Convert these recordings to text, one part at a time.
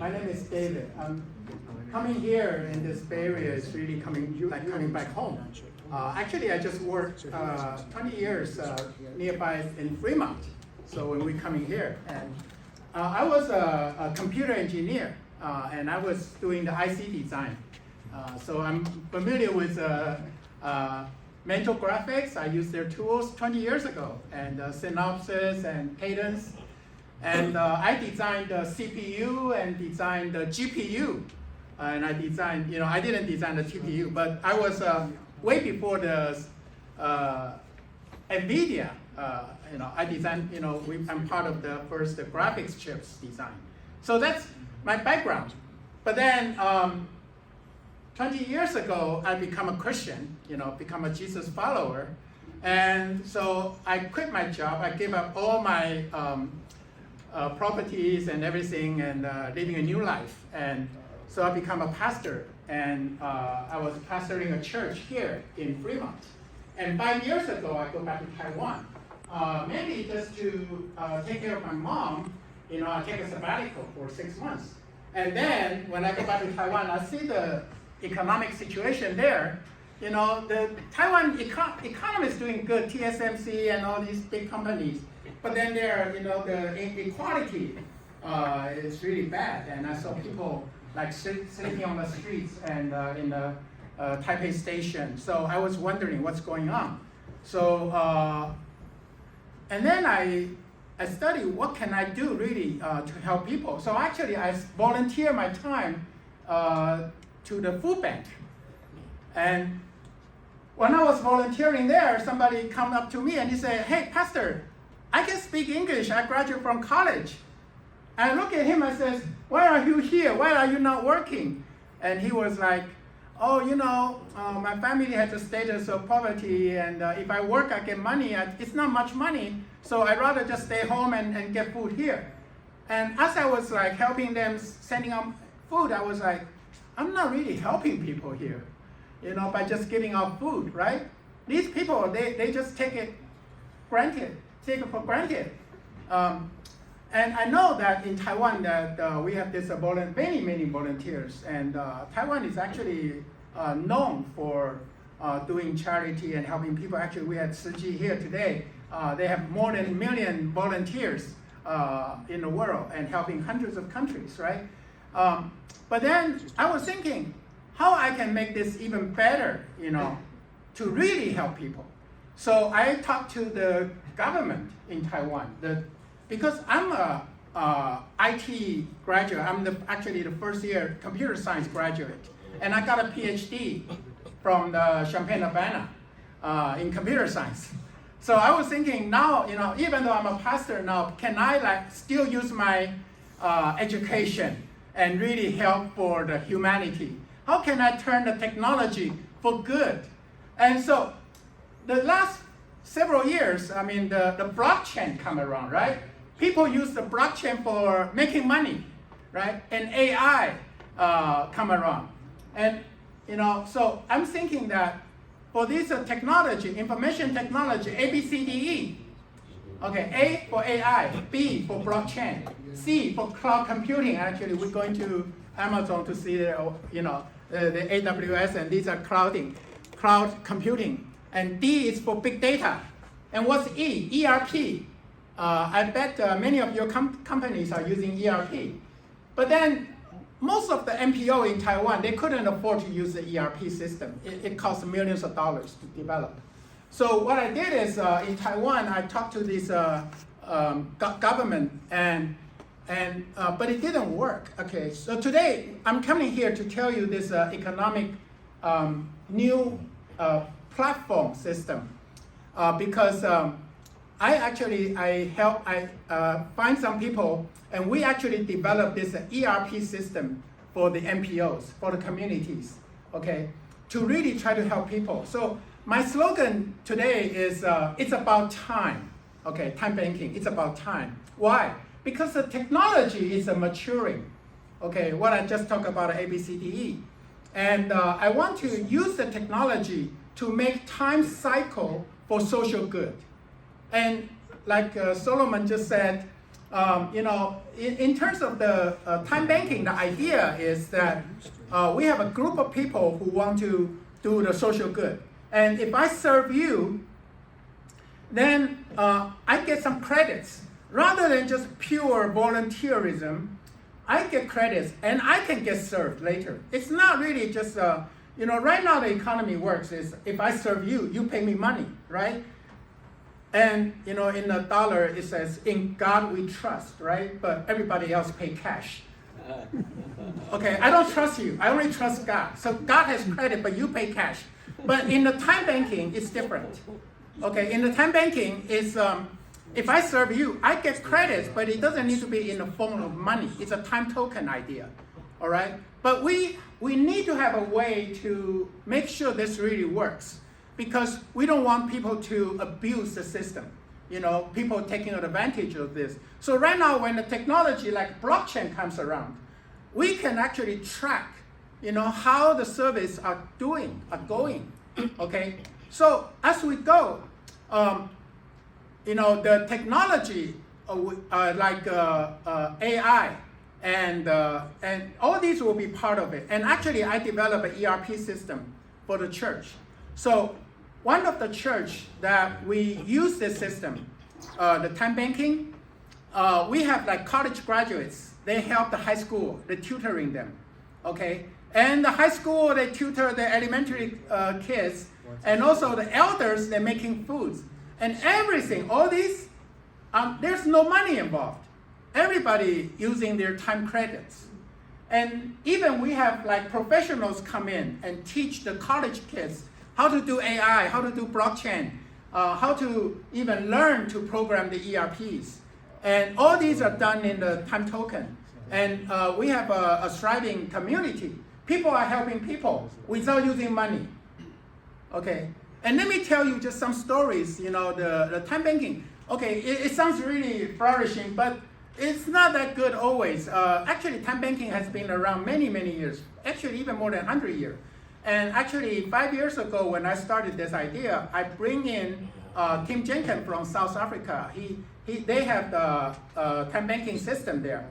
My name is David. Coming here in this Bay Area is really coming back home. Actually, I just worked 20 years nearby in Fremont. So when we're coming here, and I was a computer engineer, and I was doing the IC design. So I'm familiar with mental graphics. I used their tools 20 years ago, and Synopsys and Cadence. And I designed the CPU and designed the GPU. And I designed, I didn't design the TPU, but I was way before the NVIDIA. I designed, I'm part of the first graphics chips design. So that's my background. But then 20 years ago, I become a Christian, become a Jesus follower. And so I quit my job. I gave up all my properties and everything and living a new life. And so I become a pastor. And I was pastoring a church here in Fremont. And 5 years ago, I go back to Taiwan. Maybe just to take care of my mom, I take a sabbatical for 6 months. And then when I go back to Taiwan, I see the economic situation there. The Taiwan economy is doing good, TSMC and all these big companies. But then there, the inequality is really bad. And I saw people like sleeping on the streets and in the Taipei station. So I was wondering what's going on. So, and then I studied what can I do really to help people. So actually I volunteer my time to the food bank. And when I was volunteering there, somebody come up to me and he said, "Hey, Pastor, I can speak English. I graduated from college." And I look at him, I says, "Why are you here? Why are you not working?" And he was like, "Oh, my family has a status of poverty, and if I work, I get money. It's not much money, so I'd rather just stay home and get food here." And as I was like helping them, sending them food, I was like, I'm not really helping people here, by just giving out food, right? These people, they just take it for granted. And I know that in Taiwan that we have this many volunteers, and Taiwan is actually known for doing charity and helping people. Actually, we had Siji here today. They have more than 1 million volunteers in the world and helping hundreds of countries, right? But then I was thinking how I can make this even better, to really help people. So I talked to the government in Taiwan, because I'm a IT graduate. I'm actually the first year computer science graduate, and I got a PhD from the Champaign-Urbana in computer science. So I was thinking now, even though I'm a pastor now, can I still use my education and really help for the humanity? How can I turn the technology for good? And so the last several years, the blockchain come around, right? People use the blockchain for making money, right? And AI come around. And, so I'm thinking that for this technology, information technology, A, B, C, D, E. Okay, A for AI, B for blockchain, C for cloud computing. Actually, we're going to Amazon to see the AWS, and these are cloud computing. And D is for big data. And what's E? ERP. I bet many of your companies are using ERP. But then most of the MPO in Taiwan, they couldn't afford to use the ERP system. It costs millions of dollars to develop. So what I did is in Taiwan, I talked to this government, but it didn't work. Okay, so today I'm coming here to tell you this economic new platform system because I find some people, and we actually developed this ERP system for the MPOs, for the communities, okay, to really try to help people. So my slogan today is, it's about time, okay, time banking, it's about time. Why? Because the technology is maturing, okay, what I just talked about, ABCDE. And I want to use the technology to make time cycle for social good. And like Solomon just said, in terms of the time banking, the idea is that we have a group of people who want to do the social good. And if I serve you, then I get some credits. Rather than just pure volunteerism, I get credits and I can get served later. It's not really just, right now the economy works is if I serve you, you pay me money, right? And, in the dollar, it says, in God we trust, right? But everybody else pay cash. Okay, I don't trust you. I only trust God. So God has credit, but you pay cash. But in the time banking, it's different. Okay, in the time banking, it's, if I serve you, I get credits, but it doesn't need to be in the form of money. It's a time token idea, all right? But we need to have a way to make sure this really works, because we don't want people to abuse the system, people taking advantage of this. So right now, when the technology like blockchain comes around, we can actually track, how the service are going, okay? So as we go, the technology like AI and all these will be part of it. And actually, I developed an ERP system for the church. So one of the church that we use this system, the time banking, we have like college graduates. They help the high school, they're tutoring them, okay? And the high school, they tutor the elementary kids, and also the elders, they're making foods. And everything, all these, there's no money involved. Everybody using their time credits. And even we have like professionals come in and teach the college kids how to do AI, how to do blockchain, how to even learn to program the ERPs. And all these are done in the time token. And we have a thriving community. People are helping people without using money. Okay, and let me tell you just some stories, the time banking. Okay, it sounds really flourishing, but it's not that good always. Actually, time banking has been around many, many years, actually even more than 100 years. And actually, 5 years ago when I started this idea, I bring in Tim Jenkins from South Africa. They have the time banking system there.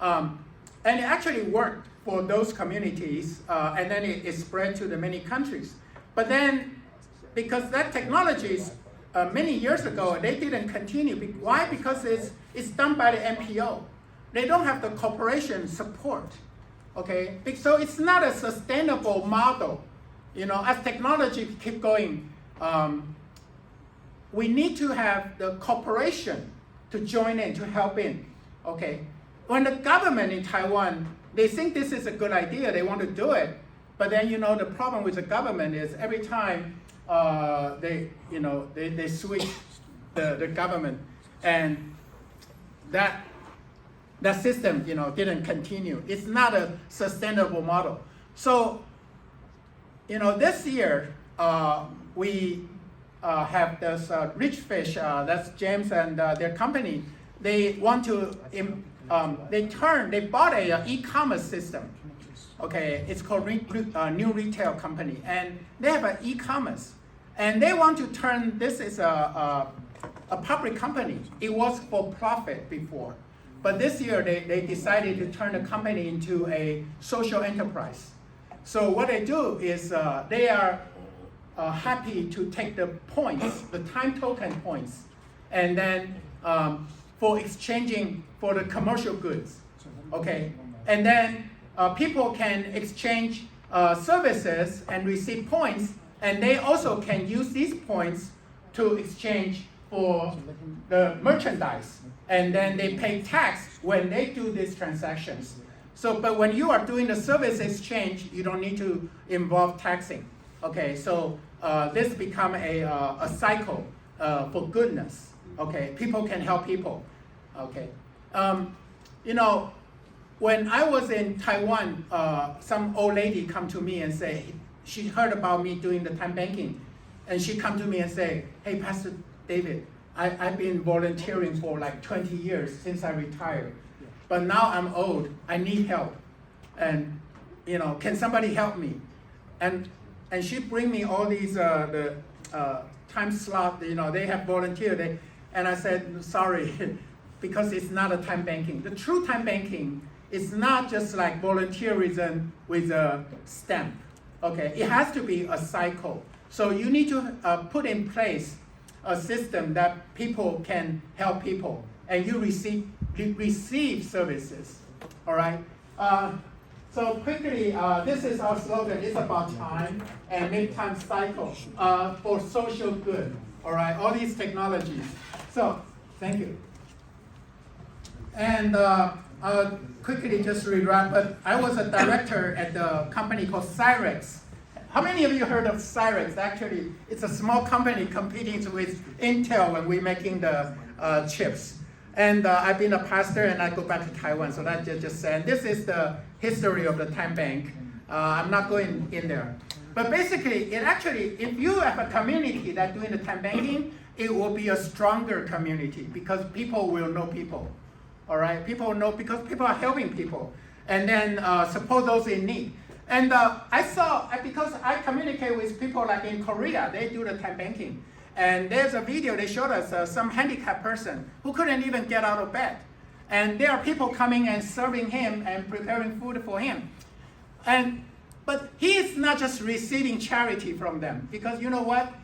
And it actually worked for those communities, and then it spread to the many countries. But then, because that technology is many years ago, they didn't continue. Why? Because it's done by the NPO. They don't have the corporation support. Okay, so it's not a sustainable model. As technology keep going, we need to have the corporation to join in, to help in. Okay, when the government in Taiwan, they think this is a good idea, they want to do it, but then the problem with the government is every time they switch the government, and that system didn't continue. It's not a sustainable model. So this year we have this Rich Fish, that's James and their company. They want to they bought a e-commerce system. Okay, it's called New Retail Company, and they have an e-commerce, and they want to turn this is a public company. It was for profit before, but this year they decided to turn the company into a social enterprise. So what they do is they are happy to take the points, the time token points, and then for exchanging for the commercial goods. Okay, and then people can exchange services and receive points, and they also can use these points to exchange for the merchandise, and then they pay tax when they do these transactions. So, but when you are doing the service exchange, you don't need to involve taxing. Okay, so this become a cycle for goodness. Okay, people can help people. Okay, when I was in Taiwan, some old lady come to me and say, she heard about me doing the time banking, and she come to me and say, hey, Pastor David, I've been volunteering for like 20 years since I retired, but now I'm old, I need help, and can somebody help me? And she bring me all these the time slot, they have volunteered, and I said, sorry, because it's not a time banking. The true time banking is not just like volunteerism with a stamp. Okay, it has to be a cycle. So you need to put in place a system that people can help people, and you receive services. All right. So quickly, this is our slogan. It's about time and make time cycle for social good. All right. All these technologies. So thank you. And quickly, just to wrap up, I was a director at the company called Cyrex. How many of you heard of Cyrex? Actually, it's a small company competing with Intel when we're making the chips. And I've been a pastor, and I go back to Taiwan, so that just saying. This is the history of the time bank. I'm not going in there. But basically, if you have a community that's doing the time banking, it will be a stronger community because people will know people. All right, people know because people are helping people, and then support those in need. And because I communicate with people like in Korea, they do the time banking. And there's a video they showed us some handicapped person who couldn't even get out of bed. And there are people coming and serving him and preparing food for him. But he is not just receiving charity from them, because you know what?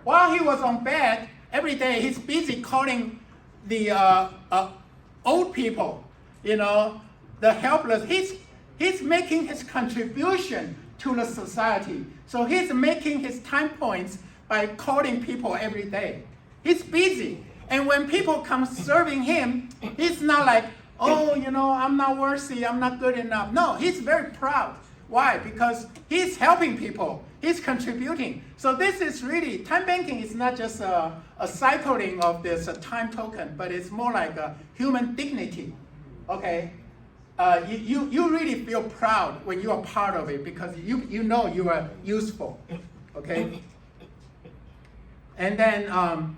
While he was on bed, every day he's busy calling the old people, the helpless. He's making his contribution to the society. So he's making his time points by calling people every day. He's busy. And when people come serving him, he's not like, oh, I'm not worthy, I'm not good enough. No, he's very proud. Why? Because he's helping people. He's contributing. So this is really, time banking is not just a cycling of this time token, but it's more like a human dignity. Okay? You really feel proud when you are part of it because you know you are useful. Okay? And then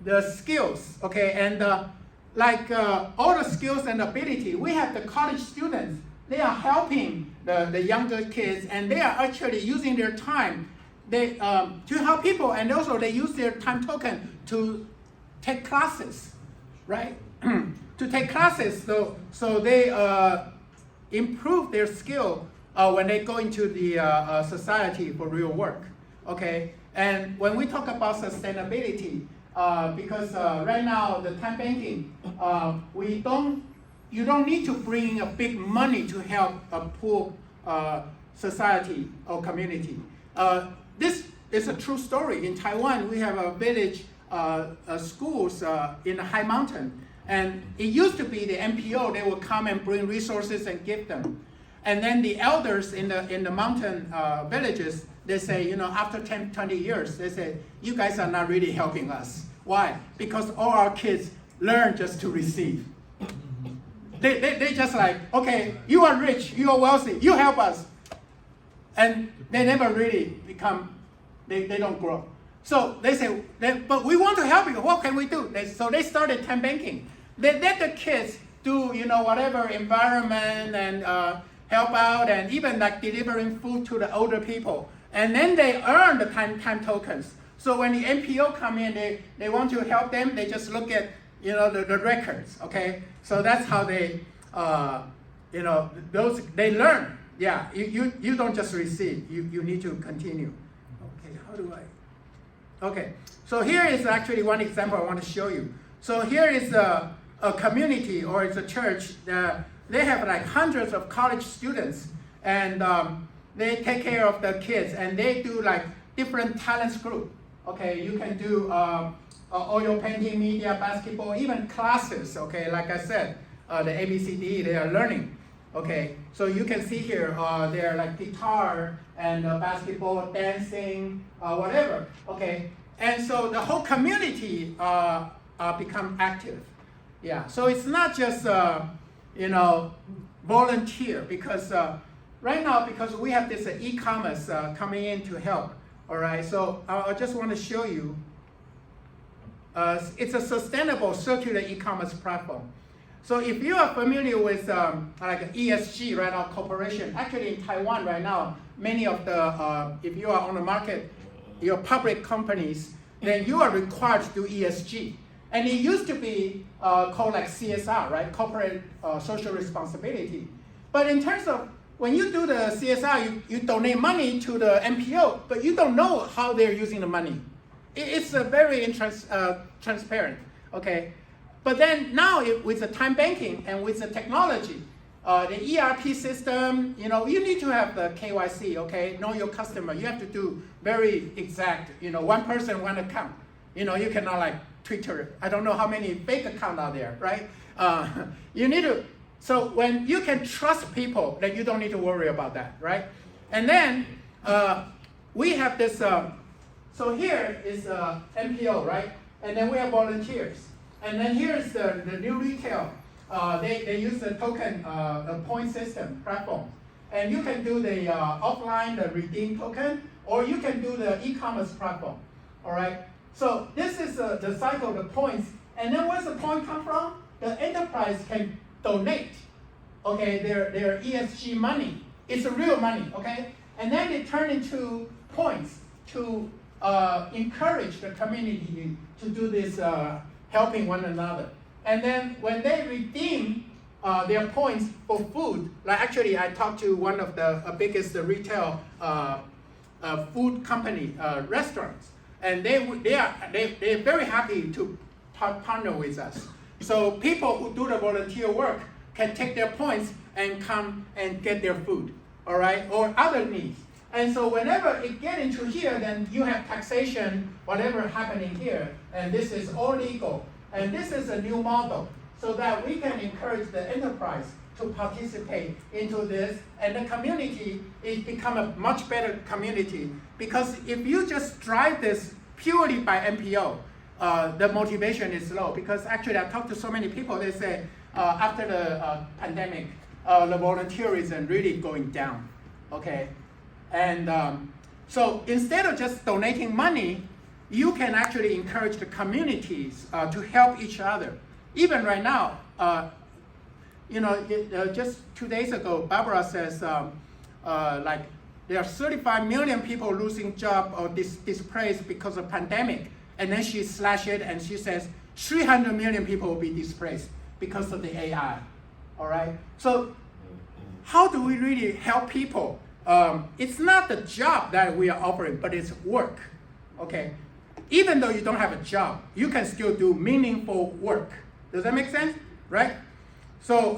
the skills, okay? And all the skills and ability, we have the college students. They are helping the younger kids, and they are actually using their time to help people, and also they use their time token to take classes, right? To take classes, so they improve their skill when they go into the society for real work, okay? And when we talk about sustainability, because right now the time banking, you don't need to bring in a big money to help a poor society or community. This is a true story. In Taiwan, we have a village schools in the high mountain. And it used to be the NPO, they would come and bring resources and give them. And then the elders in the mountain villages, they say, after 10, 20 years, they say, you guys are not really helping us. Why? Because all our kids learn just to receive. They just like, okay, you are rich, you are wealthy, you help us. And they never really become, they don't grow. So they say, but we want to help you, what can we do? So they started time banking. They let the kids do, whatever environment and help out, and even like delivering food to the older people. And then they earn the time tokens. So when the NPO come in, they want to help them, they just look at, the records, okay? So that's how they, they learn. Yeah, you don't just receive, you need to continue. Okay, how do I? Okay, so here is actually one example I want to show you. So here is a community, or it's a church. They have like hundreds of college students, and they take care of the kids, and they do like different talents group. Okay, you can do oil painting, media, basketball, even classes. Okay, like I said, the ABCD, they are learning. Okay, so you can see here, they're like guitar and basketball, dancing, whatever. Okay, and so the whole community become active. Yeah, so it's not just volunteer, because right now, because we have this e-commerce coming in to help. All right, so I just want to show you. It's a sustainable circular e-commerce platform. So if you are familiar with like ESG, right, our corporation, actually in Taiwan right now, many of the, if you are on the market, your public companies, then you are required to do ESG. And it used to be called like CSR, right? Corporate social responsibility. But in terms of when you do the CSR, you donate money to the NPO, but you don't know how they're using the money. It's very transparent, okay? But then now with the time banking and with the technology, the ERP system, you need to have the KYC, okay? Know your customer. You have to do very exact, one person, one account. You cannot like Twitter. I don't know how many fake accounts are there, right? You need to, so when you can trust people, then you don't need to worry about that, right? And then we have this, so here is NPO, right? And then we have volunteers. And then here's the new retail. They use the token, the point system platform. And you can do the offline, the redeem token, or you can do the e-commerce platform, all right? So this is the cycle of the points. And then where's the point come from? The enterprise can donate, okay, their ESG money. It's a real money, okay? And then they turn into points to encourage the community to do this helping one another. And then when they redeem their points for food, like actually I talked to one of the biggest retail food company, restaurants, and they're very happy to partner with us. So people who do the volunteer work can take their points and come and get their food, all right, or other needs. And so whenever it get into here, then you have taxation, whatever happening here, and this is all legal. And this is a new model so that we can encourage the enterprise to participate into this, and the community is become a much better community. Because if you just drive this purely by NPO, the motivation is low. Because actually I talked to so many people, they say after the pandemic, the volunteerism really going down, okay? And so instead of just donating money, you can actually encourage the communities to help each other. Even right now, just 2 days ago, Barbara says like there are 35 million people losing job or displaced because of pandemic. And then she slashed it and she says 300 million people will be displaced because of the AI, all right? So how do we really help people? It's not the job that we are offering, but it's work, okay? Even though you don't have a job, you can still do meaningful work. Does that make sense? Right? So,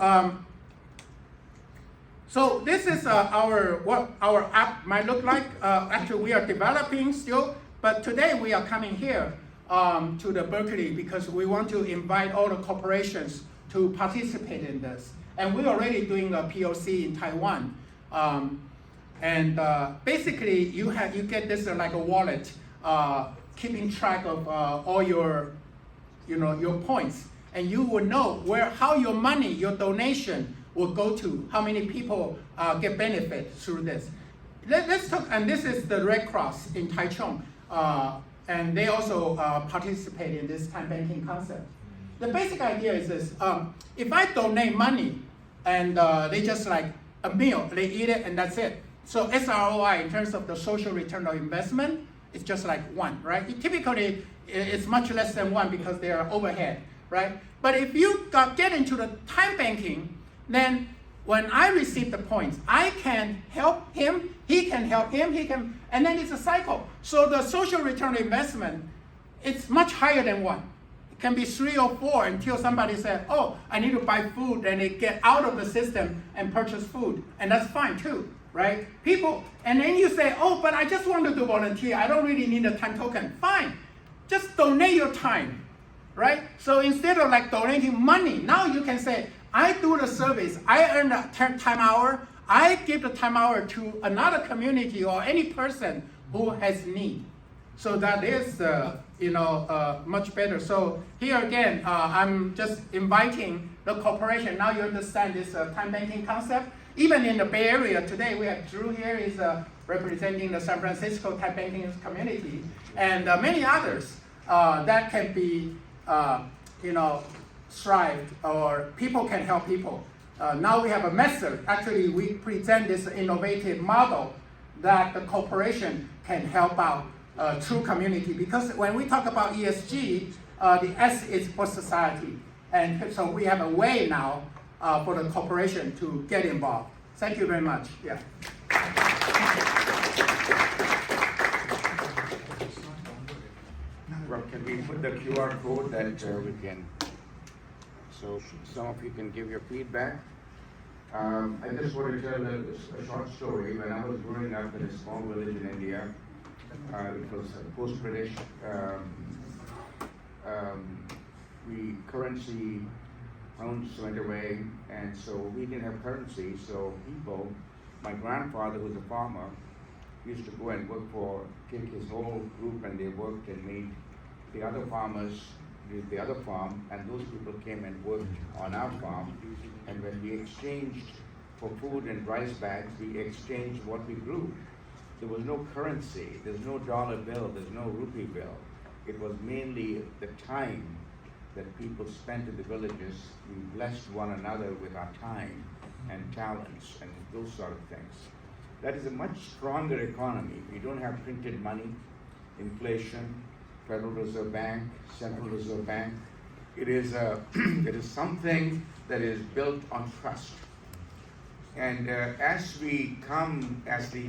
so this is what our app might look like. Actually, we are developing still, but today we are coming here to the Berkeley because we want to invite all the corporations to participate in this. And we're already doing a POC in Taiwan. Basically, you get this like a wallet. Keeping track of all your points, and you will know how your money, your donation will go to, how many people get benefit through this. Let's talk, and this is the Red Cross in Taichung, and they also participate in this time banking concept. The basic idea is this: if I donate money, and they just like a meal, they eat it and that's it. So SROI in terms of the social return on investment, it's just like 1, right? Typically, it's much less than 1 because they are overhead, right? But if you get into the time banking, then when I receive the points, I can help him, he can help him, and then it's a cycle. So the social return on investment, it's much higher than 1. It can be 3 or 4 until somebody says, oh, I need to buy food, and they get out of the system and purchase food, and that's fine too. Right? People, and then you say, oh, but I just want to do volunteer. I don't really need a time token. Fine. Just donate your time, right? So instead of like donating money, now you can say, I do the service. I earn a time hour. I give the time hour to another community or any person who has need. So that is, much better. So here again, I'm just inviting the corporation. Now you understand this time banking concept. Even in the Bay Area today, we have Drew here is representing the San Francisco time banking community, and many others that can be, thrived, or people can help people. Now we have a method. Actually, we present this innovative model that the corporation can help out through community. Because when we talk about ESG, The S is for society. And so we have a way now for the corporation to get involved. Thank you very much. Yeah. Well, can we put the QR code that we can, so some of you can give your feedback? I just want to tell a short story. When I was growing up in a small village in India, it was post-British, currency pounds went away, and so we didn't have currency, so people, my grandfather who was a farmer, used to go and take his whole group, and they worked and made the other farmers did the other farm, and those people came and worked on our farm, and when we exchanged for food and rice bags, we exchanged what we grew. There was no currency, there's no dollar bill, there's no rupee bill. It was mainly the time that people spent in the villages. We blessed one another with our time and talents and those sort of things. That is a much stronger economy. We don't have printed money, inflation, Federal Reserve Bank, Central Reserve Bank. It is something that is built on trust. And as the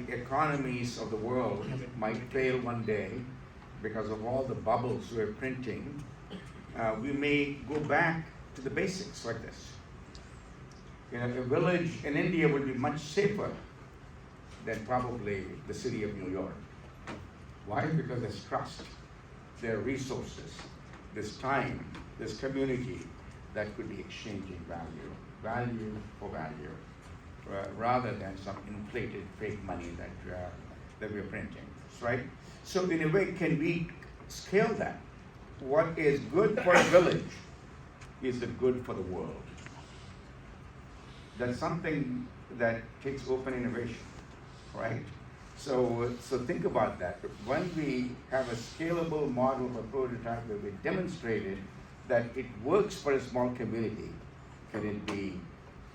economies of the world might fail one day because of all the bubbles we're printing, we may go back to the basics like this. A village in India would be much safer than probably the city of New York. Why? Because there's trust, there are resources, there's time, there's community that could be exchanging value for value, rather than some inflated fake money that we're printing, right? So in a way, can we scale that? What is good for a village is it good for the world. That's something that takes open innovation, right? So think about that. When we have a scalable model of a prototype where we demonstrated that it works for a small community, can it be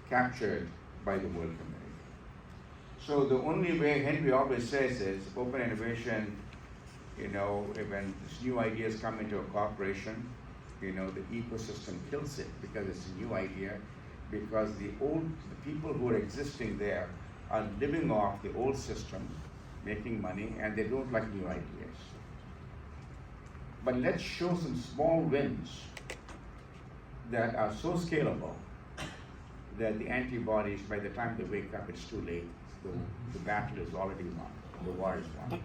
captured by the world community? So the only way Henry always says is open innovation, when new ideas come into a corporation, the ecosystem kills it because it's a new idea, because the people who are existing there are living off the old system, making money, and they don't like new ideas. But let's show some small wins that are so scalable that the antibodies, by the time they wake up, it's too late. The battle is already won. The war is won.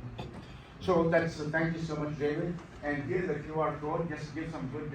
So thank you so much, David. And here's the QR code. Just give some good